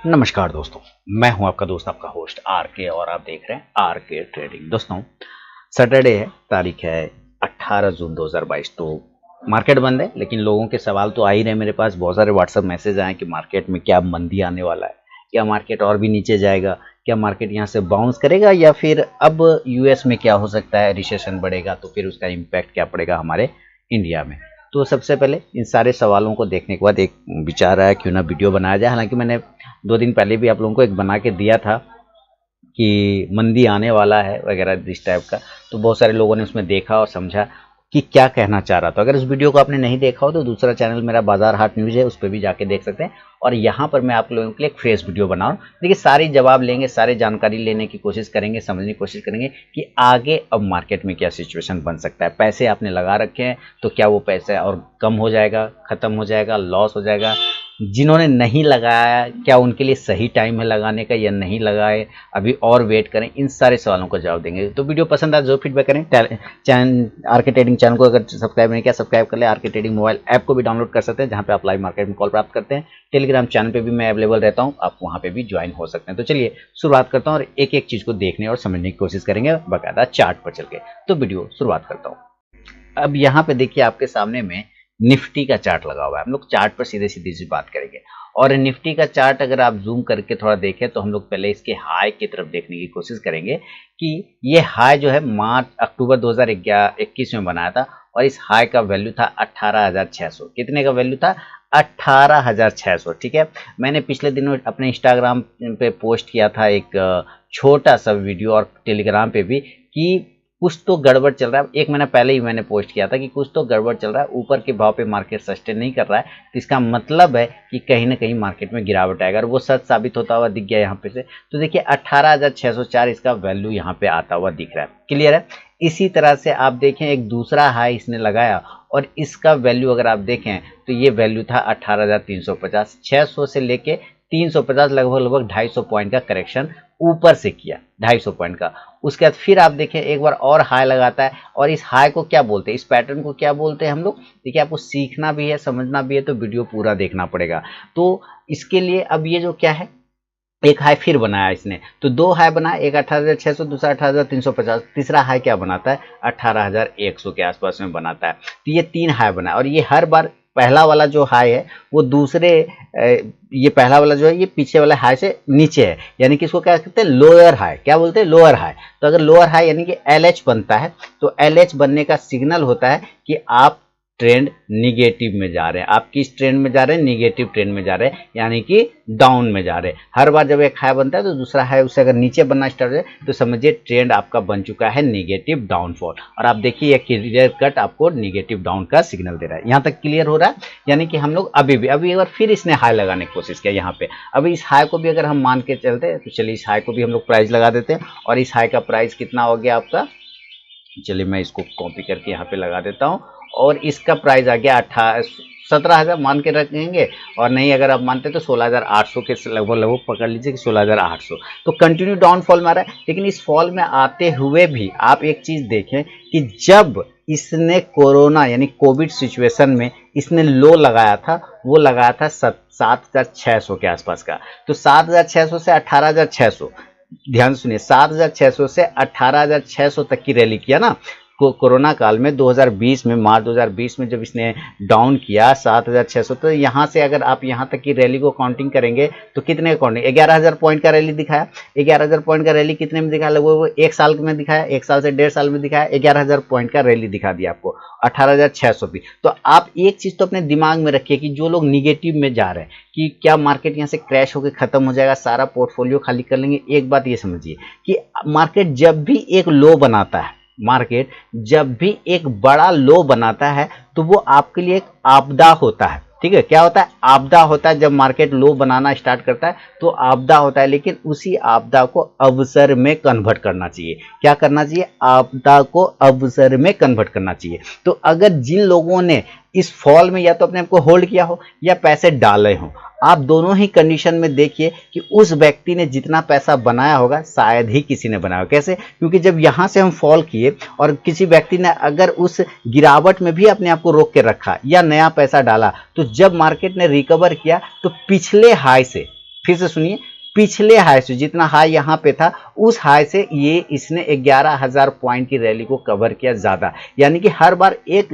नमस्कार दोस्तों। मैं हूं आपका दोस्त, आपका होस्ट आर के, और आप देख रहे हैं आर के ट्रेडिंग। दोस्तों, सैटरडे है, तारीख है 18 जून 2022। तो मार्केट बंद है, लेकिन लोगों के सवाल तो आ ही रहे हैं मेरे पास। बहुत सारे व्हाट्सएप मैसेज आए कि मार्केट में क्या मंदी आने वाला है, क्या मार्केट और भी नीचे जाएगा, क्या मार्केट यहाँ से बाउंस करेगा, या फिर अब यूएस में क्या हो सकता है, रिसेशन बढ़ेगा तो फिर उसका इम्पैक्ट क्या पड़ेगा हमारे इंडिया में। तो सबसे पहले इन सारे सवालों को देखने के बाद एक विचार आया क्यों ना वीडियो बनाया जाए। हालांकि मैंने 2 दिन पहले भी आप लोगों को एक बना के दिया था कि मंदी आने वाला है वगैरह इस टाइप का, तो बहुत सारे लोगों ने उसमें देखा और समझा कि क्या कहना चाह रहा था। अगर उस वीडियो को आपने नहीं देखा हो तो दूसरा चैनल मेरा बाजार हाट न्यूज़ है, उस पर भी जाके देख सकते हैं। और यहाँ पर मैं आप लोगों के लिए एक फ्रेश वीडियो बना रहा हूँ। देखिए, सारी जवाब लेंगे, सारी जानकारी लेने की कोशिश करेंगे, समझने की कोशिश करेंगे कि आगे अब मार्केट में क्या सिचुएशन बन सकता है। पैसे आपने लगा रखे हैं तो क्या वो पैसे और कम हो जाएगा, ख़त्म हो जाएगा, लॉस हो जाएगा। जिन्होंने नहीं लगाया, क्या उनके लिए सही टाइम है लगाने का या नहीं लगाए, अभी और वेट करें, इन सारे सवालों का जवाब देंगे। तो वीडियो पसंद आए जो फीडबैक करें। चैनल आर के ट्रेडिंग चैनल को अगर सब्सक्राइब नहीं किया, सब्सक्राइब कर ले। आर के ट्रेडिंग मोबाइल ऐप को भी डाउनलोड कर सकते हैं, जहां पे आप लाइव मार्केट में कॉल प्राप्त करते हैं। टेलीग्राम चैनल पे भी मैं अवेलेबल रहता हूं, आप वहां पे भी ज्वाइन हो सकते हैं। तो चलिए शुरुआत करता हूं और एक एक चीज को देखने और समझने की कोशिश करेंगे बाकायदा चार्ट पर चल के। तो वीडियो शुरुआत करता हूँ। अब यहाँ पे देखिए, आपके सामने में निफ्टी का चार्ट लगा हुआ है। हम लोग चार्ट पर सीधे सीधी सी बात करेंगे। और निफ्टी का चार्ट अगर आप जूम करके थोड़ा देखें तो हम लोग पहले इसके हाई की तरफ देखने की कोशिश करेंगे कि ये हाई जो है अक्टूबर 2021 में बनाया था, और इस हाई का वैल्यू था 18,600। कितने का वैल्यू था? 18,600। ठीक है, मैंने पिछले दिनों अपने इंस्टाग्राम पे पोस्ट किया था एक छोटा सा वीडियो, और टेलीग्राम पे भी, कि कुछ तो गड़बड़ चल रहा है। एक महीना पहले ही मैंने पोस्ट किया था कि कुछ तो गड़बड़ चल रहा है, ऊपर के भाव पे मार्केट सस्टेन नहीं कर रहा है, तो इसका मतलब है कि कहीं ना कहीं मार्केट में गिरावट आएगा। और वो सच साबित होता हुआ दिख गया यहाँ पे से। तो देखिए 18,604 इसका वैल्यू यहाँ पे आता हुआ दिख रहा है। क्लियर है? इसी तरह से आप देखें, एक दूसरा हाई इसने लगाया और इसका वैल्यू अगर आप देखें तो ये वैल्यू था 18,350। 600 से लेके 350, लगभग 250 पॉइंट का करेक्शन ऊपर से किया, 250 पॉइंट का। उसके बाद फिर आप देखें एक बार और हाई लगाता है, और इस हाई को क्या बोलते हैं, इस पैटर्न को क्या बोलते हैं हम लोग। देखिए, आपको सीखना भी है, समझना भी है, तो वीडियो पूरा देखना पड़ेगा। तो इसके लिए अब ये जो क्या है, एक हाई फिर बनाया इसने, तो 2 हाई बनाया, एक 18,600, दूसरा 18,350। तीसरा हाई क्या बनाता है? 18,100 के आसपास में बनाता है। तो ये 3 हाई बनाया, और ये हर बार पहला वाला जो हाई है वो दूसरे ये पहला वाला जो है ये पीछे वाला हाई से नीचे है, यानी कि इसको क्या कहते हैं? Lower high. क्या बोलते हैं? Lower high. तो अगर लोअर हाई यानी कि LH बनता है, तो LH बनने का सिग्नल होता है कि आप ट्रेंड निगेटिव में जा रहे हैं। आप किस ट्रेंड में जा रहे हैं? निगेटिव ट्रेंड में जा रहे हैं, यानी कि डाउन में जा रहे हैं। हर बार जब एक हाई बनता है तो दूसरा हाई उससे अगर नीचे बनना स्टार्ट हो जाए तो समझिए ट्रेंड आपका बन चुका है निगेटिव डाउनफॉल। और आप देखिए ये क्लियर कट आपको निगेटिव डाउन का सिग्नल दे रहा है। यहाँ तक क्लियर हो रहा है? यानी कि हम लोग अभी एक बार फिर इसने हाई लगाने की कोशिश किया यहाँ पे। अभी इस हाई को भी अगर हम मान के चलते हैं तो चलिए इस हाई को भी हम लोग प्राइस लगा देते हैं। और इस हाई का प्राइस कितना हो गया आपका? चलिए मैं इसको कॉपी करके यहाँ पे लगा देता हूँ, और इसका प्राइस आ गया 17,000 मान के रखेंगे, और नहीं अगर आप मानते तो 16,800 के लगभग पकड़ लीजिए कि 16,800। तो कंटिन्यू डाउनफॉल में आ रहा है। लेकिन इस फॉल में आते हुए भी आप एक चीज़ देखें कि जब इसने कोरोना यानी कोविड सिचुएशन में इसने लो लगाया था, वो लगाया था 7,600 के आसपास का। तो 7,600 से 18,600, ध्यान सुनिए, 7,600 से 18,600 तक की रैली किया ना कोरोना काल में 2020 में, मार्च 2020 में जब इसने डाउन किया 7,600। तो यहाँ से अगर आप यहाँ तक की रैली को काउंटिंग करेंगे तो कितने का काउंटिंग? 11,000 पॉइंट का रैली दिखाया। 11,000 पॉइंट का रैली कितने में दिखाया? लगभग 1 साल में दिखाया, 1 साल से 1.5 साल में दिखाया। 11,000 पॉइंट का रैली दिखा दिया आपको, 18,600 भी। तो आप एक चीज तो अपने दिमाग में रखिए कि जो लोग निगेटिव में जा रहे हैं कि क्या मार्केट यहाँ से क्रैश होकर खत्म हो जाएगा, सारा पोर्टफोलियो खाली कर लेंगे। एक बात ये समझिए कि मार्केट जब भी एक लो बनाता है, मार्केट जब भी एक बड़ा लो बनाता है तो वो आपके लिए एक आपदा होता है। ठीक है, क्या होता है? आपदा होता है। जब मार्केट लो बनाना स्टार्ट करता है तो आपदा होता है, लेकिन उसी आपदा को अवसर में कन्वर्ट करना चाहिए। क्या करना चाहिए? आपदा को अवसर में कन्वर्ट करना चाहिए। तो अगर जिन लोगों ने इस फॉल में या तो अपने आप को होल्ड किया हो या पैसे डाले हों, आप दोनों ही कंडीशन में देखिए कि उस व्यक्ति ने जितना पैसा बनाया होगा शायद ही किसी ने बनाया हो। कैसे? क्योंकि जब यहां से हम फॉल किए और किसी व्यक्ति ने अगर उस गिरावट में भी अपने आप को रोक के रखा या नया पैसा डाला, तो जब मार्केट ने रिकवर किया तो पिछले हाई से फिर से सुनिए, पिछले हाई से, जितना हाई यहाँ पे था उस हाई से ये इसने 11,000 पॉइंट की रैली को कवर किया ज्यादा। यानी कि हर बार एक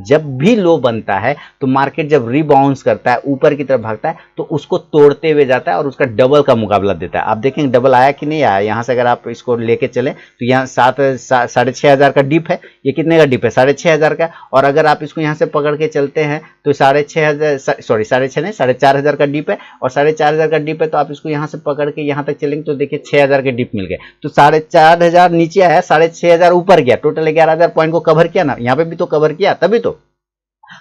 जब भी लो बनता है तो मार्केट जब रिबाउंस करता है, ऊपर की तरफ भागता है, तो उसको तोड़ते हुए जाता है और उसका डबल का मुकाबला देता है। आप देखेंगे डबल आया कि नहीं आया। यहाँ से अगर आप इसको लेके चले तो यहाँ 6,500 का डिप है। ये कितने का डिप है? 6,500 का। और अगर आप इसको यहाँ से पकड़ के चलते हैं तो 6,500, सॉरी 6,500 नहीं, 4,500 का डिप है। और 4,500 का डिप है तो आप इसको यहाँ से पकड़ के यहाँ तक चलेंगे तो देखिए 6,000 के डिप मिल गए। तो 4,500 नीचे आया, 6,500 ऊपर गया, टोटल 11,000 पॉइंट को कवर किया ना। यहाँ पे भी तो कवर किया, तभी तो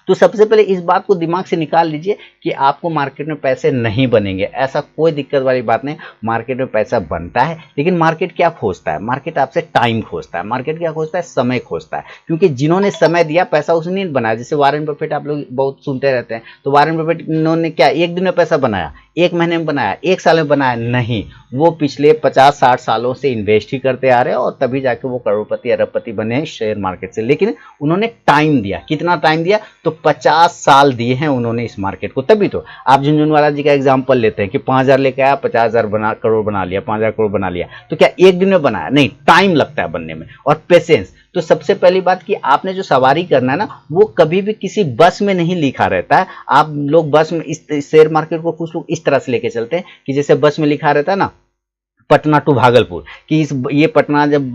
सबसे पहले इस बात को दिमाग से निकाल लीजिए कि आपको मार्केट में पैसे नहीं बनेंगे, ऐसा कोई दिक्कत वाली बात नहीं। मार्केट में पैसा बनता है, लेकिन मार्केट क्या खोजता है? मार्केट आपसे टाइम खोजता है। मार्केट क्या खोजता है? समय खोजता है। क्योंकि जिन्होंने समय दिया पैसा उसने नहीं बनाया। जैसे वॉरेन बफेट आप लोग बहुत सुनते रहते हैं, तो वॉरेन बफेट इन्होंने क्या एक दिन में पैसा बनाया, एक महीने में बनाया, एक साल में बनाया? नहीं, वो पिछले 50-60 सालों से इन्वेस्ट ही करते आ रहे हैं और तभी जाके वो करोड़पति अरबपति बने शेयर मार्केट से। लेकिन उन्होंने टाइम दिया। कितना टाइम दिया? तो 50 साल दिए हैं उन्होंने इस मार्केट को। तभी तो आप झुनझुनवाला जी का एग्जांपल लेते हैं कि 5,000 लेके आया, 50,000 करोड़ बना लिया, 5,000 करोड़ बना लिया। तो क्या एक दिन में बनाया? नहीं, टाइम लगता है बनने में और पेशेंस। तो सबसे पहली बात कि आपने जो सवारी करना है ना, वो कभी भी किसी बस में नहीं लिखा रहता है। आप लोग बस में इस शेयर मार्केट को कुछ लोग इस तरह से लेके चलते हैं कि जैसे बस में लिखा रहता है ना, पटना टू भागलपुर, कि ये पटना जब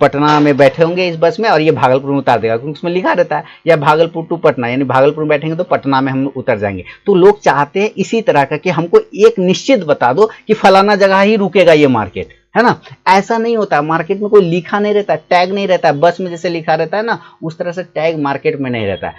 पटना में बैठे होंगे इस बस में और ये भागलपुर में उतार देगा, क्योंकि उसमें लिखा रहता है, या भागलपुर टू पटना, यानी भागलपुर में बैठेंगे तो पटना में हम उतर जाएंगे। तो लोग चाहते हैं इसी तरह का कि हमको एक निश्चित बता दो कि फलाना जगह ही रुकेगा ये मार्केट, है ना। ऐसा नहीं होता, मार्केट में कोई लिखा नहीं रहता, टैग नहीं रहता है। बस में जैसे लिखा रहता है ना, उस तरह से टैग मार्केट में नहीं रहता है।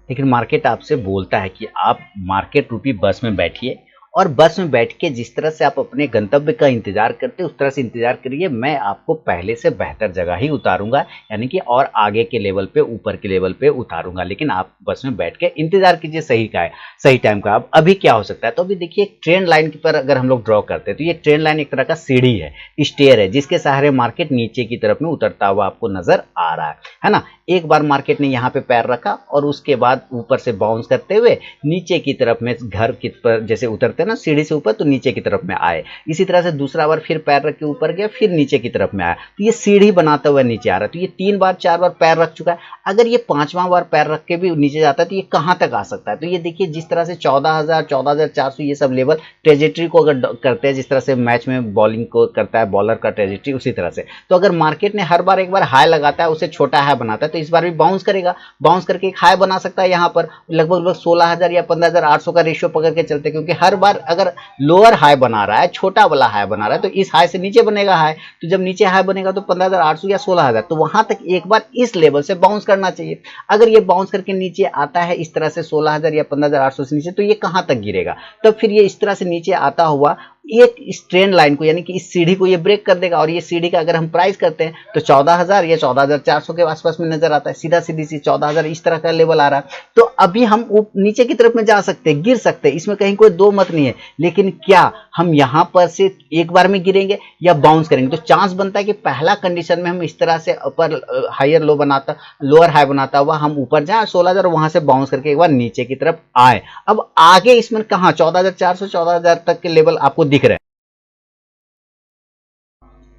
लेकिन मार्केट आपसे बोलता है कि आप मार्केट रूपी बस में बैठिए और बस में बैठ के जिस तरह से आप अपने गंतव्य का इंतजार करते उस तरह से इंतजार करिए। मैं आपको पहले से बेहतर जगह ही उतारूंगा, यानी कि और आगे के लेवल पे, ऊपर के लेवल पे उतारूंगा। लेकिन आप बस में बैठ के इंतजार कीजिए सही टाइम का। अब अभी क्या हो सकता है? तो अभी देखिए एक ट्रेंड लाइन पर अगर हम लोग ड्रॉ करते हैं तो ये ट्रेंड लाइन एक तरह का सीढ़ी है, स्टेयर है, जिसके सहारे मार्केट नीचे की तरफ में उतरता हुआ आपको नजर आ रहा है ना। एक बार मार्केट ने यहाँ पे पैर रखा और उसके बाद ऊपर से बाउंस करते हुए नीचे की तरफ में घर की पर जैसे उतरते हैं ना सीढ़ी से ऊपर, तो नीचे की तरफ में आए। इसी तरह से दूसरा बार फिर पैर रख के ऊपर गया, फिर नीचे की तरफ में आया। तो ये सीढ़ी बनाता हुआ नीचे आ रहा है। तो ये 3 बार 4 बार पैर रख चुका है। अगर ये 5वां बार पैर रख के भी नीचे जाता है तो ये कहां तक आ सकता है? तो ये देखिए जिस तरह से 14,000 14,400 ये सब लेवल ट्रेजेक्टरी को अगर करते हैं, जिस तरह से मैच में बॉलिंग को करता है बॉलर का ट्रेजेक्टरी, उसी तरह से। तो अगर मार्केट ने हर बार एक बार हाई लगाता है, उसे छोटा हाई बनाता है, तो इस बार भी बाउंस करेगा। बाउंस करके एक हाई बना सकता है यहाँ पर लगभग 16,000 या 15,800 का रेशियो पकड़ के चलते, क्योंकि हर बार अगर लोअर हाई बना रहा है, छोटा वाला हाई बना रहा है, तो इस हाई से नीचे बनेगा हाई। तो जब नीचे हाई बनेगा तो 15,800 या 16,000, तो वहां तक एक बार इस लेवल से बाउंस करना चाहिए। अगर ये बाउंस करके नीचे आता है इस तरह से 16,000 या 15,800 से नीचे, तो ये कहां तक गिरेगा? तब फिर ये इस तरह से नीचे आता हुआ एक इस ट्रेंड लाइन को, यानी कि इस सीढ़ी को ये ब्रेक कर देगा। और ये सीढ़ी का अगर हम प्राइस करते हैं तो 14,000 या 14,400 के आसपास में नजर आता है। सीधा सीधी सी 14,000 इस तरह का लेवल आ रहा है। तो अभी हम नीचे की तरफ में जा सकते हैं, गिर सकते हैं, इसमें कहीं कोई दो मत नहीं है। लेकिन क्या हम यहां पर से एक बार में गिरेंगे या बाउंस करेंगे? तो चांस बनता है कि पहला कंडीशन में हम इस तरह से अपर हायर लो बनाता, लोअर हाई बनाता हुआ हम ऊपर जाए 16,000, वहां से बाउंस करके एक बार नीचे की तरफ आए। अब आगे इसमें कहां 14,400 14,000 तक के लेवल आपको दिख रहे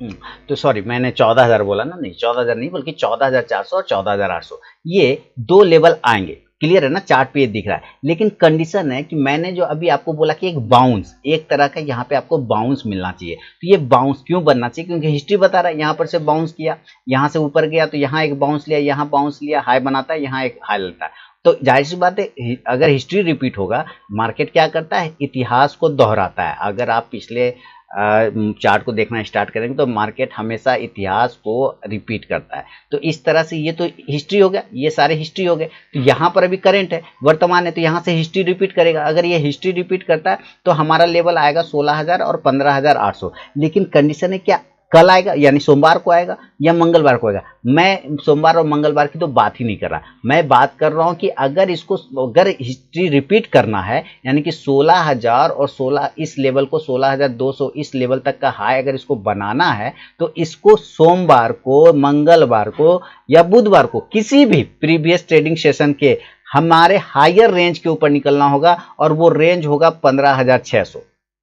हैं। तो सॉरी, मैंने 14,000 बोला ना, नहीं 14,000 नहीं बल्कि 14,400 और 14,800, ये दो लेवल आएंगे। क्लियर है ना? चार्ट पे ये दिख रहा है। लेकिन कंडीशन है कि मैंने जो अभी आपको बोला कि एक बाउंस, एक तरह का यहाँ पे आपको बाउंस मिलना चाहिए। तो ये बाउंस क्यों बनना चाहिए? क्योंकि हिस्ट्री बता रहा है, यहाँ पर से बाउंस किया, यहाँ से ऊपर गया तो यहाँ एक बाउंस लिया, यहाँ बाउंस लिया, हाई बनाता है, यहाँ एक हाई लेता है। तो जाहिर सी बात है अगर हिस्ट्री रिपीट होगा, मार्केट क्या करता है? इतिहास को दोहराता है। अगर आप पिछले चार्ट को देखना स्टार्ट करेंगे तो मार्केट हमेशा इतिहास को रिपीट करता है। तो इस तरह से ये तो हिस्ट्री हो गया, ये सारे हिस्ट्री हो गए। तो यहाँ पर अभी करंट है, वर्तमान है, तो यहाँ से हिस्ट्री रिपीट करेगा। अगर ये हिस्ट्री रिपीट करता है तो हमारा लेवल आएगा 16,000 और 15,800। लेकिन कंडीशन है क्या कल आएगा, यानी सोमवार को आएगा या मंगलवार को आएगा? मैं सोमवार और मंगलवार की तो बात ही नहीं कर रहा, मैं बात कर रहा हूं कि अगर हिस्ट्री रिपीट करना है, यानी कि 16,000 और 16 इस लेवल को 16,200 इस लेवल तक का हाई अगर इसको बनाना है, तो इसको सोमवार को, मंगलवार को या बुधवार को किसी भी प्रीवियस ट्रेडिंग सेशन के हमारे हायर रेंज के ऊपर निकलना होगा और वो रेंज होगा 15,600।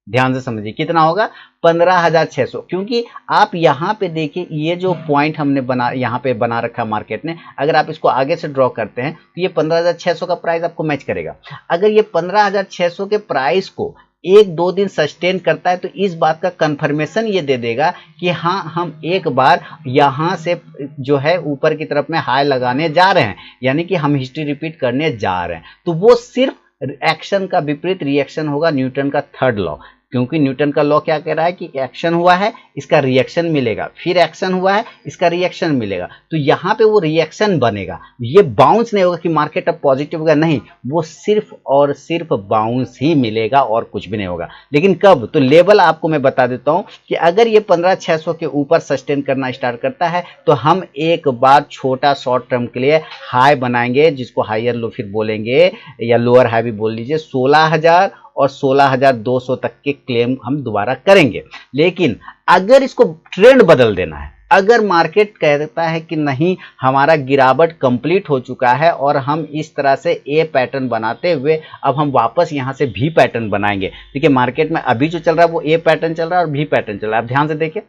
ध्यान से समझिए कितना होगा, 15,600। क्योंकि आप यहाँ पे देखिए ये जो पॉइंट हमने यहाँ पे बना रखा मार्केट ने, अगर आप इसको आगे से ड्रॉ करते हैं तो ये 15,600 का प्राइस आपको मैच करेगा। अगर ये 15,600 के प्राइस को एक दो दिन सस्टेन करता है तो इस बात का कंफर्मेशन ये दे देगा कि हाँ हम एक बार यहाँ से जो है ऊपर की तरफ में हाई लगाने जा रहे हैं, यानी कि हम हिस्ट्री रिपीट करने जा रहे हैं। तो वो सिर्फ एक्शन का विपरीत रिएक्शन होगा, न्यूटन का थर्ड लॉ। क्योंकि न्यूटन का लॉ क्या कह रहा है कि एक्शन हुआ है इसका रिएक्शन मिलेगा, फिर एक्शन हुआ है इसका रिएक्शन मिलेगा। तो यहाँ पे वो रिएक्शन बनेगा, ये बाउंस नहीं होगा कि मार्केट अब पॉजिटिव होगा, नहीं, वो सिर्फ और सिर्फ बाउंस ही मिलेगा और कुछ भी नहीं होगा। लेकिन कब, तो लेवल आपको मैं बता देता हूँ कि अगर ये 15,600 के ऊपर सस्टेन करना स्टार्ट करता है तो हम एक बार छोटा शॉर्ट टर्म के लिए हाई बनाएंगे, जिसको हायर लो फिर बोलेंगे या लोअर हाई भी बोल लीजिए, 16,000 और 16,200 तक के क्लेम हम दोबारा करेंगे। लेकिन अगर इसको ट्रेंड बदल देना है, अगर मार्केट कहता है कि नहीं हमारा गिरावट कंप्लीट हो चुका है और हम इस तरह से ए पैटर्न बनाते हुए अब हम वापस यहां से भी पैटर्न बनाएंगे। देखिए मार्केट में अभी जो चल रहा है वो ए पैटर्न चल रहा है और भी पैटर्न चल रहा है। आप ध्यान से देखिए,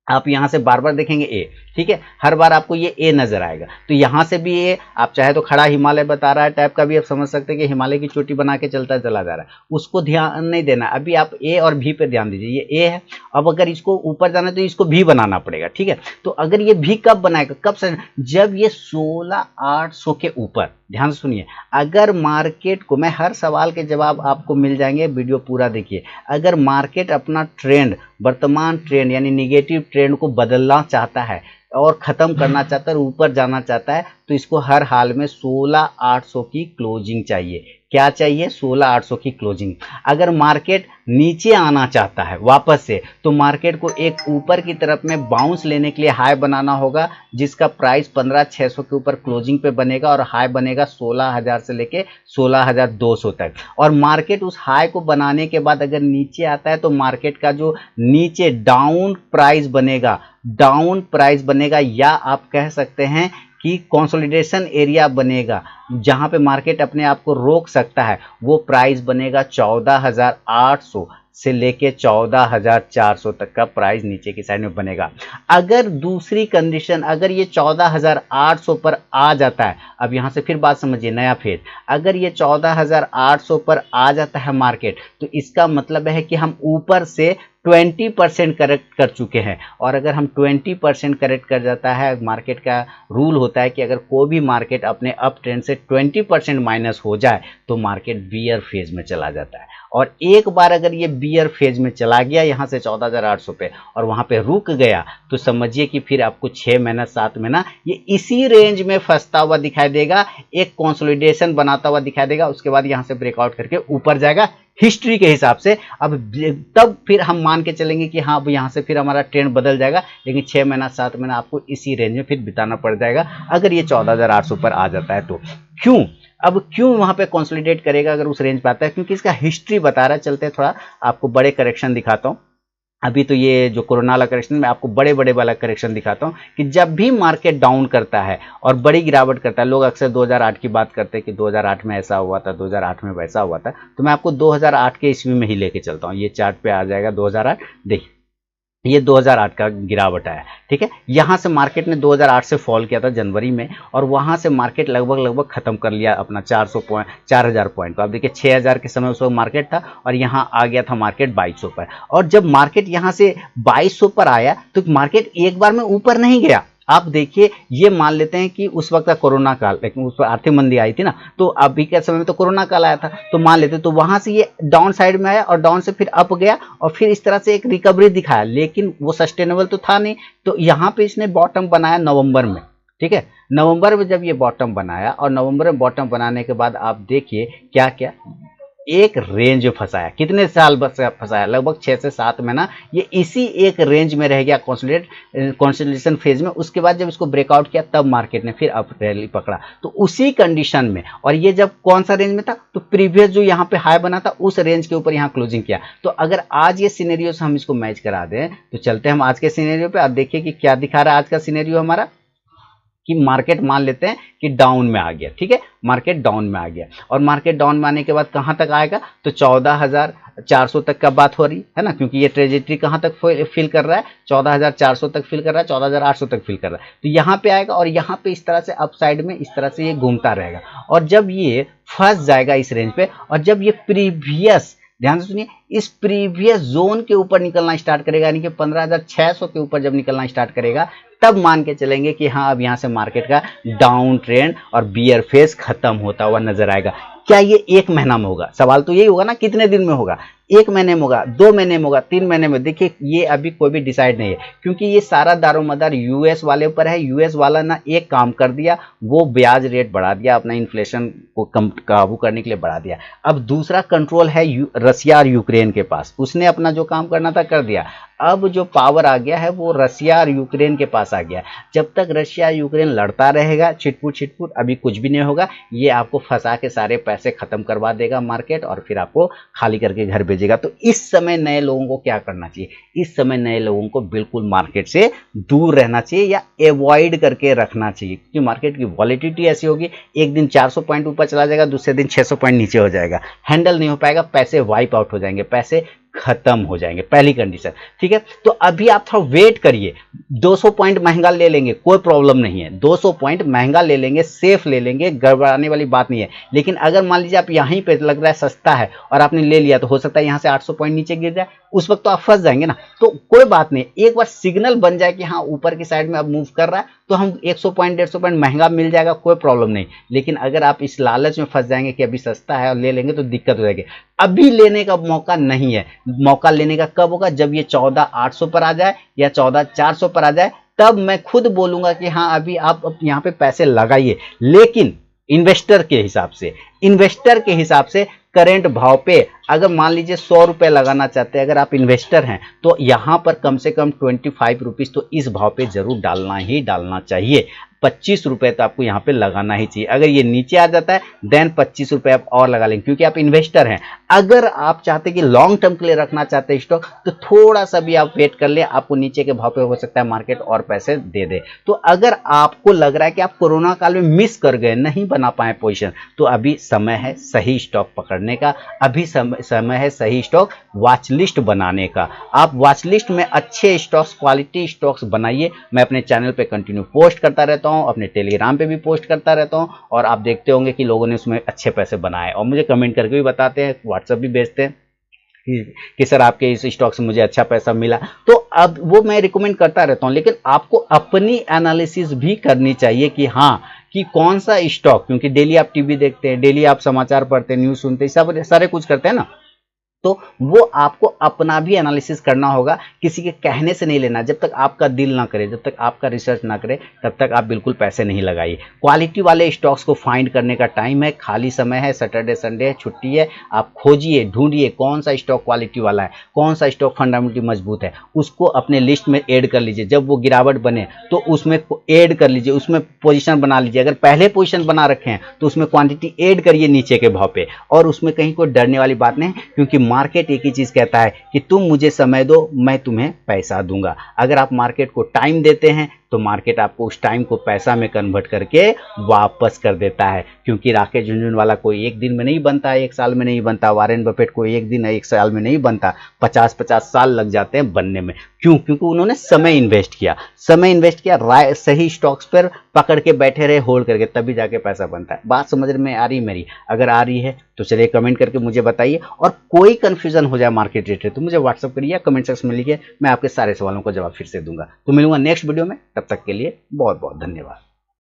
आप यहां से बार बार देखेंगे ए, ठीक है, हर बार आपको ये ए नजर आएगा। तो यहां से भी ए, आप चाहे तो खड़ा हिमालय बता रहा है टाइप का भी आप समझ सकते हैं कि हिमालय की चोटी बना के चलता चला जा रहा है, उसको ध्यान नहीं देना। अभी आप ए और भी पे ध्यान दीजिए, ये ए है, अब अगर इसको ऊपर जाना है तो इसको भी बनाना पड़ेगा, ठीक है। तो अगर ये भी कब बनाएगा, कब से, जब ये 16,800 के ऊपर, ध्यान से सुनिए, अगर मार्केट को, मैं हर सवाल के जवाब आपको मिल जाएंगे, वीडियो पूरा देखिए। अगर मार्केट अपना ट्रेंड, वर्तमान ट्रेंड यानी निगेटिव ट्रेंड को बदलना चाहता है और खत्म करना चाहता है, ऊपर जाना चाहता है, तो इसको हर हाल में 16,800 की क्लोजिंग चाहिए। क्या चाहिए, 16,800 की क्लोजिंग। अगर मार्केट नीचे आना चाहता है वापस से, तो मार्केट को एक ऊपर की तरफ में बाउंस लेने के लिए हाई बनाना होगा, जिसका प्राइस 15,600 के ऊपर क्लोजिंग पे बनेगा और हाई बनेगा 16,000 से लेके 16,200 तक। और मार्केट उस हाई को बनाने के बाद अगर नीचे आता है तो मार्केट का जो नीचे डाउन प्राइस बनेगा, डाउन प्राइस बनेगा, या आप कह सकते हैं कि कंसोलिडेशन एरिया बनेगा जहां पे मार्केट अपने आप को रोक सकता है, वो प्राइस बनेगा 14,800 से लेके 14,400 तक का प्राइस नीचे की साइड में बनेगा। अगर दूसरी कंडीशन, अगर ये 14,800 पर आ जाता है, अब यहां से फिर बात समझिए, नया फेज, अगर ये 14,800 पर आ जाता है मार्केट, तो इसका मतलब है कि हम ऊपर से 20% करेक्ट कर चुके हैं। और अगर हम 20% करेक्ट कर जाता है, मार्केट का रूल होता है कि अगर कोई भी मार्केट अपने अप ट्रेंड से 20% माइनस हो जाए तो मार्केट बियर फेज में चला जाता है। और एक बार अगर ये बियर फेज में चला गया यहां से 14,800 पे और वहां पे रुक गया, तो समझिए कि फिर आपको 6 महीना 7 महीना ये इसी रेंज में फंसता हुआ दिखाई देगा, एक कंसोलिडेशन बनाता हुआ दिखाई देगा, उसके बाद यहां से ब्रेकआउट करके ऊपर जाएगा हिस्ट्री के हिसाब से। अब तब फिर हम मान के चलेंगे कि हाँ अब यहां से फिर हमारा ट्रेंड बदल जाएगा, लेकिन 6 महीना 7 महीना आपको इसी रेंज में फिर बिताना पड़ जाएगा अगर ये 14,800 पर आ जाता है तो। क्यों, अब क्यों वहां पे कंसोलिडेट करेगा अगर उस रेंज पे आता है, क्योंकि इसका हिस्ट्री बता रहा है। चलते थोड़ा आपको बड़े करेक्शन दिखाता हूं। अभी तो ये जो कोरोना वाला करेक्शन, मैं आपको बड़े बड़े वाला करेक्शन दिखाता हूं कि जब भी मार्केट डाउन करता है और बड़ी गिरावट करता है, लोग अक्सर 2008 की बात करते हैं कि 2008 में ऐसा हुआ था, 2008 में वैसा हुआ था, तो मैं आपको 2008 के ईस्वी में ही लेके चलता हूं। ये चार्ट पे आ जाएगा 2008, देखिए ये 2008 का गिरावट आया, ठीक है। यहां से मार्केट ने 2008 से फॉल किया था जनवरी में, और वहां से मार्केट लगभग खत्म कर लिया अपना 4,000 पॉइंट। तो आप देखिए 6,000 के समय उस वक्त मार्केट था और यहां आ गया था मार्केट 2200 पर। और जब मार्केट यहां से 2200 पर आया तो मार्केट एक बार में ऊपर नहीं गया। आप देखिए, ये मान लेते हैं कि उस वक्त का कोरोना काल, लेकिन उस पर आर्थिक मंदी आई थी ना, तो अभी के समय में तो कोरोना काल आया था, तो मान लेते, तो वहां से ये डाउन साइड में आया और डाउन से फिर अप गया और फिर इस तरह से एक रिकवरी दिखाया, लेकिन वो सस्टेनेबल तो था नहीं। तो यहाँ पे इसने बॉटम बनाया नवंबर में, ठीक है। नवंबर में जब ये बॉटम बनाया और नवंबर में बॉटम बनाने के बाद आप देखिए क्या क्या एक रेंज में फंसाया, कितने साल फंसाया, लगभग 6 से 7 महीना ये इसी एक रेंज में रह गया कंसोलिडेशन फेज में। उसके बाद जब इसको ब्रेकआउट किया तब मार्केट ने फिर अप रैली पकड़ा। तो उसी कंडीशन में, और ये जब कौन सा रेंज में था, तो प्रीवियस जो यहाँ पे हाई बना था उस रेंज के ऊपर यहाँ क्लोजिंग किया। तो अगर आज ये सिनेरियो से हम इसको मैच करा दें, तो चलते हैं हम आज के सिनेरियो पे। आप देखिए कि क्या दिखा रहा है आज का सिनेरियो हमारा। कि मार्केट मान लेते हैं कि डाउन में आ गया, ठीक है, मार्केट डाउन में आ गया, और मार्केट डाउन में आने के बाद कहां तक आएगा, तो 14,400 तक का बात हो रही है ना, क्योंकि ये ट्रेजेक्टरी कहां तक फिल कर रहा है, 14,400 तक फिल कर रहा है, 14,800 तक फिल कर रहा है, तो यहां पे आएगा और यहां पे इस तरह से अप साइड में इस तरह से ये घूमता रहेगा, और जब ये फंस जाएगा इस रेंज पे, और जब ये प्रीवियस, ध्यान से सुनिए, इस प्रीवियस जोन के ऊपर निकलना स्टार्ट करेगा, यानी कि 15,600 के ऊपर जब निकलना स्टार्ट करेगा, तब मान के चलेंगे कि हाँ अब यहां से मार्केट का डाउन ट्रेंड और बियर फेस खत्म होता हुआ नजर आएगा। क्या ये 1 महीना में होगा? सवाल तो यही होगा ना, कितने दिन में होगा? 1 महीने में होगा, 2 महीने में होगा, 3 महीने में? देखिए ये अभी कोई भी डिसाइड नहीं है, क्योंकि ये सारा दारोमदार यूएस वाले ऊपर है। यूएस वाला ना एक काम कर दिया, वो ब्याज रेट बढ़ा दिया, अपना इन्फ्लेशन को कम काबू करने के लिए बढ़ा दिया। अब दूसरा कंट्रोल है रसिया और यूक्रेन के पास, उसने अपना जो काम करना था कर दिया। अब जो पावर आ गया है वो रसिया और यूक्रेन के पास आ गया। जब तक रशिया यूक्रेन लड़ता रहेगा छिटपुट अभी कुछ भी नहीं होगा। ये आपको फंसा के सारे पैसे खत्म करवा देगा मार्केट, और फिर आपको खाली करके घर भेजेगा। तो इस समय नए लोगों को क्या करना चाहिए? इस समय नए लोगों को बिल्कुल मार्केट से दूर रहना चाहिए या एवॉइड करके रखना चाहिए, क्योंकि मार्केट की वॉलेटिलिटी ऐसी होगी, एक दिन 400 पॉइंट ऊपर चला जाएगा, दूसरे दिन 600 पॉइंट नीचे हो जाएगा, हैंडल नहीं हो पाएगा, पैसे वाइप आउट हो जाएंगे, पैसे खत्म हो जाएंगे, पहली कंडीशन, ठीक है। तो अभी आप थोड़ा वेट करिए, 200 पॉइंट महंगा ले लेंगे, कोई प्रॉब्लम नहीं है, 200 पॉइंट महंगा ले लेंगे, सेफ ले लेंगे, गड़बड़ाने वाली बात नहीं है। लेकिन अगर मान लीजिए आप यहीं पे लग रहा है सस्ता है और आपने ले लिया, तो हो सकता है यहां से 800 पॉइंट नीचे गिर जाए, उस वक्त तो आप फंस जाएंगे ना। तो कोई बात नहीं, एक बार सिग्नल बन जाए कि हाँ ऊपर की साइड में अब मूव कर रहा है, तो हम 100 पॉइंट 150 पॉइंट महंगा मिल जाएगा, कोई प्रॉब्लम नहीं। लेकिन अगर आप इस लालच में फंस जाएंगे कि अभी सस्ता है और ले लेंगे, तो दिक्कत हो जाएगी। अभी लेने का मौका नहीं है। मौका लेने का कब होगा? जब ये 14,800 पर आ जाए या 14,400 पर आ जाए, तब मैं खुद बोलूंगा कि हाँ अभी आप यहाँ पे पैसे लगाइए। लेकिन इन्वेस्टर के हिसाब से करेंट भाव पे अगर मान लीजिए 100 रुपए लगाना चाहते हैं, अगर आप इन्वेस्टर हैं, तो यहां पर कम से कम 25 रुपीज तो इस भाव पे जरूर डालना ही डालना चाहिए। 25 रुपए तो आपको यहां पे लगाना ही चाहिए। अगर ये नीचे आ जाता है देन 25 रुपए आप और लगा लेंगे, क्योंकि आप इन्वेस्टर हैं। अगर आप चाहते कि लॉन्ग टर्म के लिए रखना चाहते हैं स्टॉक, तो थोड़ा सा भी आप वेट कर ले, आपको नीचे के भाव पे हो सकता है मार्केट और पैसे दे दे। तो अगर आपको लग रहा है कि आप कोरोना काल में मिस कर गए, नहीं बना पाए पोजीशन, तो अभी समय है सही स्टॉक पकड़ने का, अभी समय है सही स्टॉक वॉच लिस्ट बनाने का। आप वॉच लिस्ट में अच्छे स्टॉक्स, क्वालिटी स्टॉक्स बनाइए। मैं अपने चैनल पे कंटिन्यू पोस्ट करता रहता हूं, अपने टेलीग्राम पे भी पोस्ट करता रहता हूं, और आप देखते होंगे कि लोगों ने उसमें अच्छे पैसे बनाए, और मुझे कमेंट करके भी बताते हैं, व्हाट्सएप भी भेजते हैं कि सर आपके इस स्टॉक से मुझे अच्छा पैसा मिला। तो अब वो मैं रिकमेंड करता रहता हूं, लेकिन आपको अपनी एनालिसिस भी करनी चाहिए कि हाँ कि कौन सा स्टॉक, क्योंकि डेली आप टीवी देखते हैं, डेली आप समाचार पढ़ते हैं, न्यूज़ सुनते हैं, सब सारे कुछ करते हैं ना, तो वो आपको अपना भी एनालिसिस करना होगा, किसी के कहने से नहीं लेना। जब तक आपका दिल ना करे, जब तक आपका रिसर्च ना करे, तब तक आप बिल्कुल पैसे नहीं लगाइए। क्वालिटी वाले स्टॉक्स को फाइंड करने का टाइम है, खाली समय है, सैटरडे संडे है, छुट्टी है, आप खोजिए, ढूंढिए कौन सा स्टॉक क्वालिटी वाला है, कौन सा स्टॉक फंडामेंटली मजबूत है, उसको अपने लिस्ट में ऐड कर लीजिए। जब वो गिरावट बने तो उसमें ऐड कर लीजिए, उसमें पोजीशन बना लीजिए। अगर पहले पोजीशन बना रखे हैं तो उसमें क्वांटिटी ऐड करिए नीचे के भाव पे, और उसमें कहीं कोई डरने वाली बात नहीं, क्योंकि मार्केट एक ही चीज कहता है कि तुम मुझे समय दो, मैं तुम्हें पैसा दूंगा। अगर आप मार्केट को टाइम देते हैं तो मार्केट आपको उस टाइम को पैसा में कन्वर्ट करके वापस कर देता है। क्योंकि राकेश झुनझुनवाला कोई एक दिन में नहीं बनता, एक साल में नहीं बनता, वारेन बफेट कोई एक दिन एक साल में नहीं बनता, 50-50 साल लग जाते हैं बनने में। क्यों? क्योंकि उन्होंने समय इन्वेस्ट किया, सही स्टॉक्स पर पकड़ के बैठे रहे, होल्ड करके, तभी जाके पैसा बनता है। बात समझ में आ रही मेरी? अगर आ रही है तो चलिए कमेंट करके मुझे बताइए, और कोई कंफ्यूजन हो जाए मार्केट रिलेटेड तो मुझे व्हाट्सअप करिए या कमेंट सेक्शन में लिखिए, मैं आपके सारे सवालों का जवाब फिर से दूंगा। तो मिलूंगा नेक्स्ट वीडियो में, तब तक के लिए बहुत बहुत धन्यवाद।